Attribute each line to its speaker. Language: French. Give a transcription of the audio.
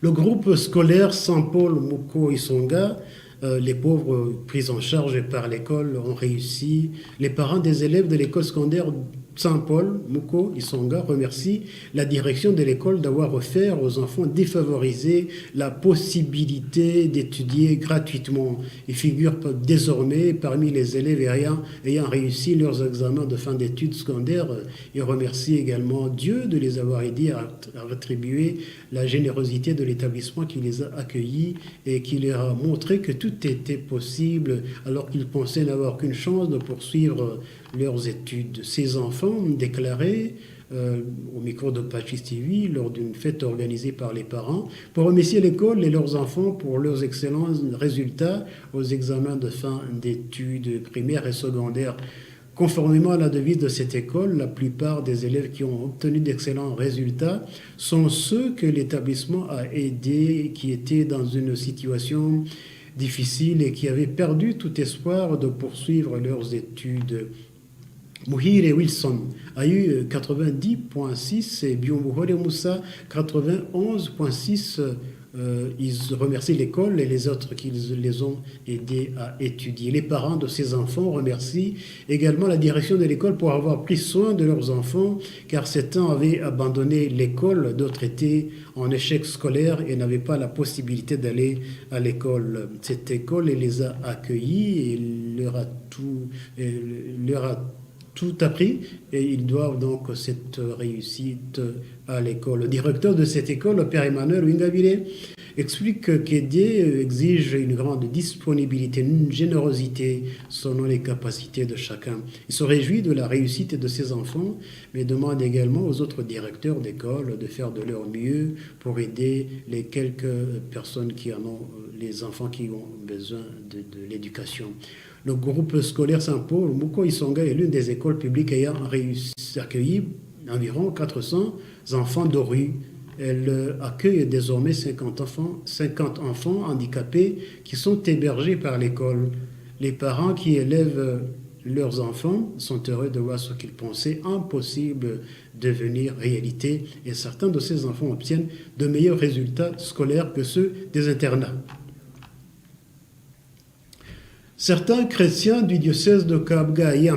Speaker 1: Le groupe scolaire Saint-Paul Moko Isonga, les pauvres pris en charge par l'école ont réussi. Les parents des élèves de l'école secondaire Saint-Paul Moko Isonga remercient la direction de l'école d'avoir offert aux enfants défavorisés la possibilité d'étudier gratuitement. Ils figurent désormais parmi les élèves ayant réussi leurs examens de fin d'études secondaires. Ils remercient également Dieu de les avoir aidés à rétribuer la générosité de l'établissement qui les a accueillis et qui leur a montré que tout était possible alors qu'ils pensaient n'avoir qu'une chance de poursuivre leurs études. Ces enfants ont déclaré au micro de Pachis TV lors d'une fête organisée par les parents pour remercier l'école et leurs enfants pour leurs excellents résultats aux examens de fin d'études primaires et secondaires. Conformément à la devise de cette école, la plupart des élèves qui ont obtenu d'excellents résultats sont ceux que l'établissement a aidés, qui étaient dans une situation difficile et qui avaient perdu tout espoir de poursuivre leurs études. Muhire Wilson a eu 90.6 et Biomuhore Moussa 91.6. Ils remercient l'école et les autres qui les ont aidés à étudier. Les parents de ces enfants remercient également la direction de l'école pour avoir pris soin de leurs enfants, car certains avaient abandonné l'école, d'autres étaient en échec scolaire et n'avaient pas la possibilité d'aller à l'école. Cette école les a accueillis et leur a tout appris et ils doivent donc cette réussite à l'école. Le directeur de cette école, le père Emmanuel Wingabile, explique qu'aider exige une grande disponibilité, une générosité selon les capacités de chacun. Il se réjouit de la réussite de ses enfants, mais demande également aux autres directeurs d'école de faire de leur mieux pour aider les quelques personnes qui en ont, les enfants qui ont besoin de l'éducation. Le groupe scolaire Saint-Paul Moko Isonga est l'une des écoles publiques ayant réussi à accueillir environ 400 enfants de rue. Elle accueille désormais 50 enfants handicapés qui sont hébergés par l'école. Les parents qui élèvent leurs enfants sont heureux de voir ce qu'ils pensaient impossible devenir réalité et certains de ces enfants obtiennent de meilleurs résultats scolaires que ceux des internats. Certains chrétiens du diocèse de Kabgayi